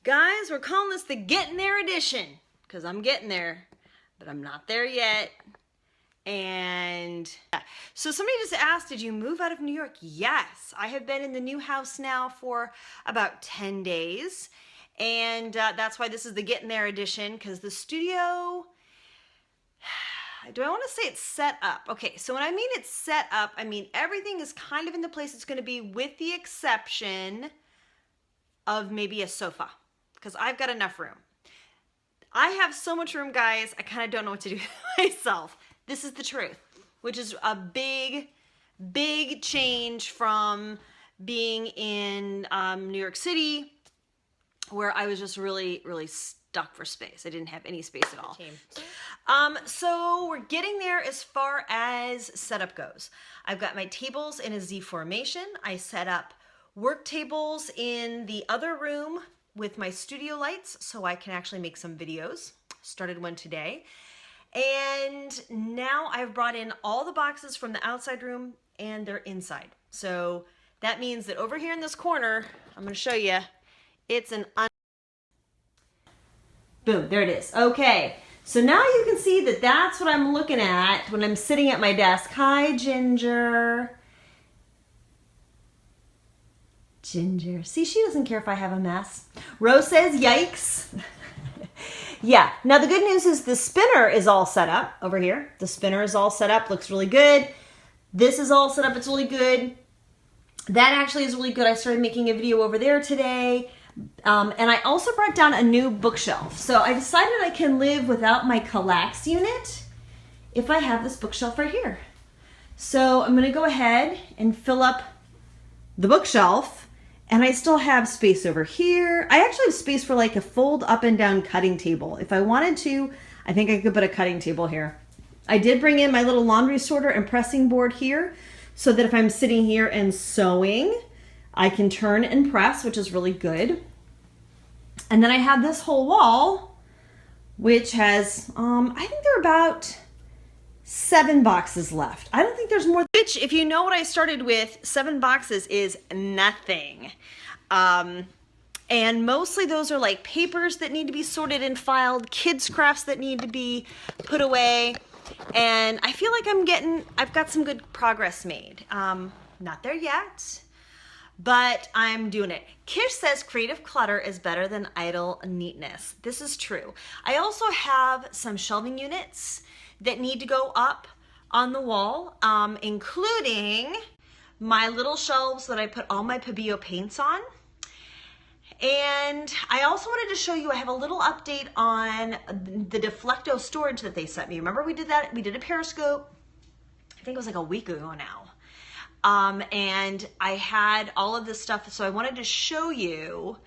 Guys, we're calling this the Getting There edition because I'm getting there, but I'm not there yet. And so somebody just asked, did you move out of New York? Yes, I have been in the new house now for about 10 days. And that's why this is the Getting There edition, because the studio, do I want to say it's set up? Okay, so when I mean it's set up, I mean everything is kind of in the place it's going to be, with the exception of maybe a sofa, because I've got enough room. I have so much room, guys, I kind of don't know what to do with myself. This is the truth, which is a big, big change from being in New York City, where I was just really, really stuck for space. I didn't have any space at all. So we're getting there as far as setup goes. I've got my tables in a Z formation. I set up work tables in the other room with my studio lights so I can actually make some videos. Started one today. And now I've brought in all the boxes from the outside room and they're inside. So that means that over here in this corner, I'm going to show you, it's an boom, there it is. Okay, so now you can see that that's what I'm looking at when I'm sitting at my desk. Hi, Ginger. Ginger. See, she doesn't care if I have a mess. Rose says, yikes. Yeah, now the good news is the spinner is all set up over here. The spinner is all set up, looks really good. This is all set up, it's really good. That actually is really good. I started making a video over there today. And I also brought down a new bookshelf. So I decided I can live without my Kallax unit if I have this bookshelf right here. So I'm gonna go ahead and fill up the bookshelf. And I still have space over here. I actually have space for like a fold up and down cutting table. If I wanted to, I think I could put a cutting table here. I did bring in my little laundry sorter and pressing board here so that if I'm sitting here and sewing, I can turn and press, which is really good. And then I have this whole wall, which has, I think there are about 7 boxes left. I don't think there's more. Which, if you know what I started with, 7 boxes is nothing. And mostly those are like papers that need to be sorted and filed, kids' crafts that need to be put away. And I feel like I've got some good progress made. Not there yet, but I'm doing it. Kish says creative clutter is better than idle neatness. This is true. I also have some shelving units that need to go up on the wall, including my little shelves that I put all my Pabio paints on. And I also wanted to show you, I have a little update on the Deflecto storage that they sent me. Remember we did that? We did a periscope, I think it was like a week ago now. And I had all of this stuff, so I wanted to show you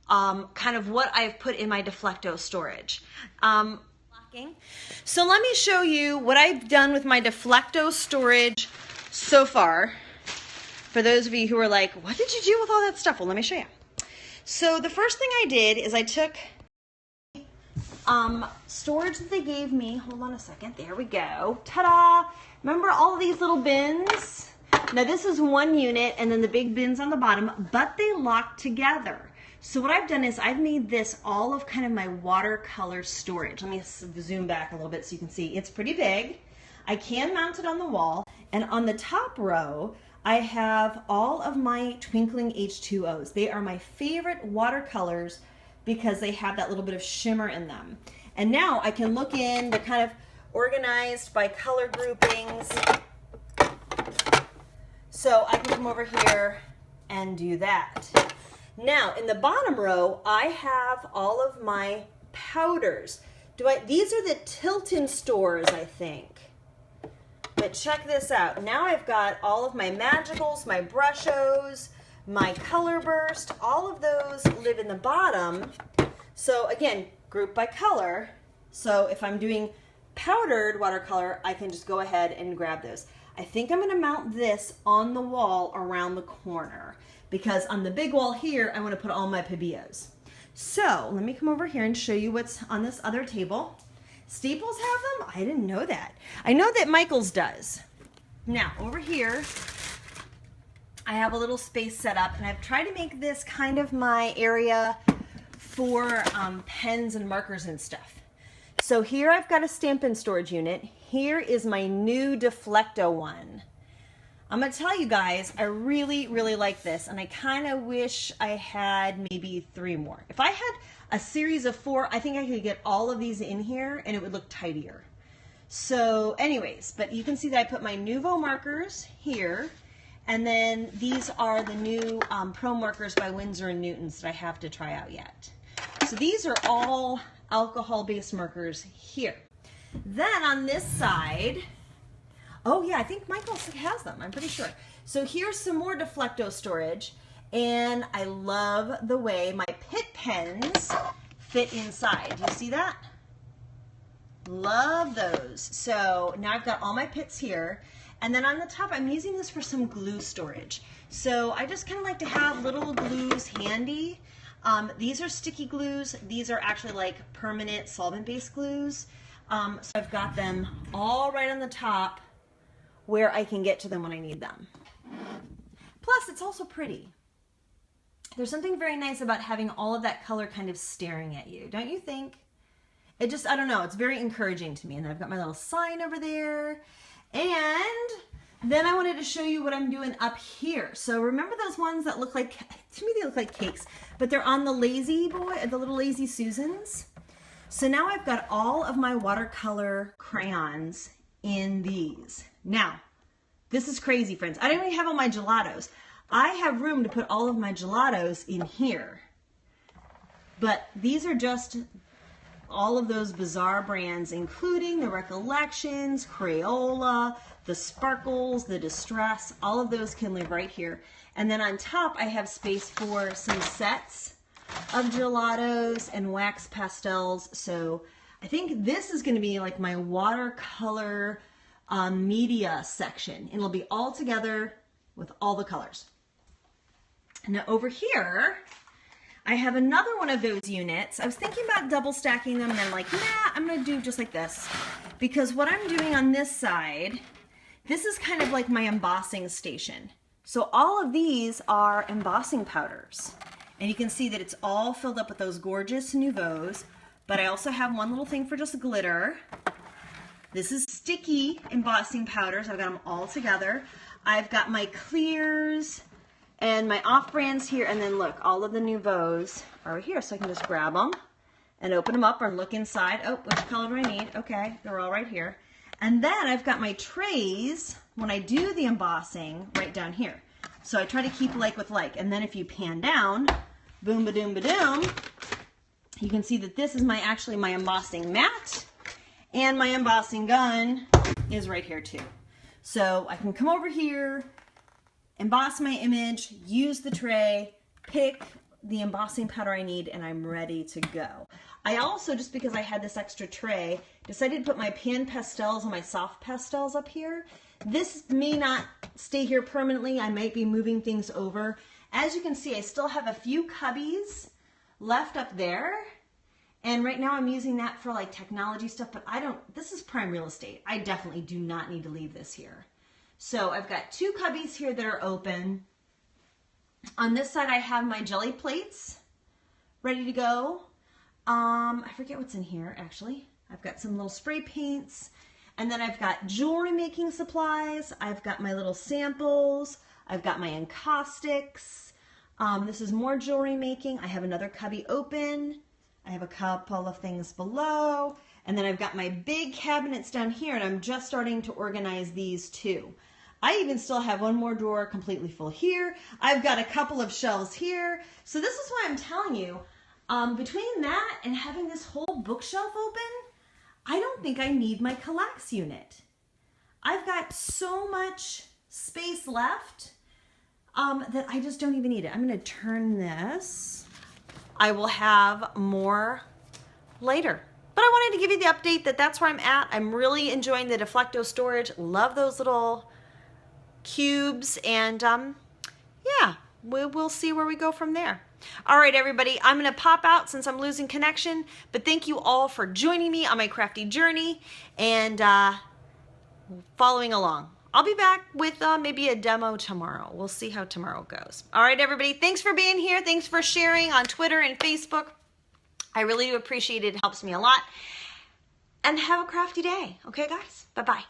kind of what I've put in my Deflecto storage. So let me show you what I've done with my Deflecto storage so far. For those of you who are like, what did you do with all that stuff? Well, let me show you. So the first thing I did is I took storage that they gave me. Hold on a second. There we go. Ta-da! Remember all of these little bins? Now this is one unit and then the big bins on the bottom, but they lock together. So what I've done is I've made this all of kind of my watercolor storage. Let me zoom back a little bit so you can see. It's pretty big. I can mount it on the wall. And on the top row, I have all of my twinkling H2Os. They are my favorite watercolors because they have that little bit of shimmer in them. And now I can look in, they're kind of organized by color groupings. So I can come over here and do that. Now, in the bottom row, I have all of my powders. These are the Tilton stores, I think. But check this out. Now I've got all of my Magicals, my Brushos, my Color Burst. All of those live in the bottom. So again, grouped by color. So if I'm doing powdered watercolor, I can just go ahead and grab those. I think I'm going to mount this on the wall around the corner, because on the big wall here, I want to put all my Pabios. So let me come over here and show you what's on this other table. Staples have them? I didn't know that. I know that Michael's does. Now over here, I have a little space set up and I've tried to make this kind of my area for pens and markers and stuff. So here I've got a Stampin' storage unit. Here is my new Deflecto one. I'm gonna tell you guys, I really, really like this, and I kind of wish I had maybe 3 more. If I had a series of 4, I think I could get all of these in here and it would look tidier. So anyways, but you can see that I put my Nuvo markers here, and then these are the new Pro markers by Winsor & Newton's that I have to try out yet. So these are all alcohol-based markers here. Then on this side, oh yeah, I think Michael has them, I'm pretty sure. So here's some more Deflecto storage, and I love the way my Pitt pens fit inside. Do you see that? Love those. So now I've got all my Pitts here, and then on the top I'm using this for some glue storage. So I just kind of like to have little glues handy. These are sticky glues. These are actually like permanent solvent-based glues. So I've got them all right on the top where I can get to them when I need them. Plus, it's also pretty. There's something very nice about having all of that color kind of staring at you, don't you think? It just, I don't know, it's very encouraging to me. And then I've got my little sign over there. And then I wanted to show you what I'm doing up here. So remember those ones that look like, to me they look like cakes, but they're on the Lazy Boy, the little Lazy Susans. So now I've got all of my watercolor crayons in these. Now, this is crazy, friends. I don't even have all my gelatos. I have room to put all of my gelatos in here. But these are just all of those bizarre brands, including the Recollections, Crayola, the Sparkles, the Distress. All of those can live right here. And then on top, I have space for some sets of gelatos and wax pastels. So I think this is going to be like my watercolor media section. It'll be all together with all the colors. Now over here, I have another one of those units. I was thinking about double stacking them, and I'm like, nah, I'm gonna do just like this. Because what I'm doing on this side, this is kind of like my embossing station. So all of these are embossing powders. And you can see that it's all filled up with those gorgeous Nouveaux, but I also have one little thing for just glitter. This is sticky embossing powders. I've got them all together. I've got my clears and my off-brands here, and then look, all of the Nouveaux are here, so I can just grab them and open them up or look inside. Oh, which color do I need? Okay, they're all right here. And then I've got my trays, when I do the embossing, right down here. So I try to keep like with like, and then if you pan down, boom, ba-doom, ba-doom, you can see that this is actually my embossing mat, and my embossing gun is right here too. So I can come over here, emboss my image, use the tray, pick the embossing powder I need, and I'm ready to go. I also, just because I had this extra tray, decided to put my pan pastels and my soft pastels up here. This may not stay here permanently. I might be moving things over. As you can see, I still have a few cubbies left up there. And right now I'm using that for like technology stuff, but this is prime real estate. I definitely do not need to leave this here. So I've got 2 cubbies here that are open. On this side I have my jelly plates ready to go. I forget what's in here actually. I've got some little spray paints, and then I've got jewelry making supplies. I've got my little samples. I've got my encaustics. This is more jewelry making. I have another cubby open. I have a couple of things below, and then I've got my big cabinets down here, and I'm just starting to organize these too. I even still have one more drawer completely full here. I've got a couple of shelves here. So this is why I'm telling you, between that and having this whole bookshelf open, I don't think I need my Kallax unit. I've got so much space left that I just don't even need it. I'm gonna turn this. I will have more later. But I wanted to give you the update that that's where I'm at. I'm really enjoying the Deflecto storage. Love those little cubes, and yeah, we'll see where we go from there. All right, everybody, I'm gonna pop out since I'm losing connection, but thank you all for joining me on my crafty journey and following along. I'll be back with maybe a demo tomorrow. We'll see how tomorrow goes. All right, everybody, thanks for being here. Thanks for sharing on Twitter and Facebook. I really do appreciate it. It helps me a lot. And have a crafty day. Okay, guys? Bye-bye.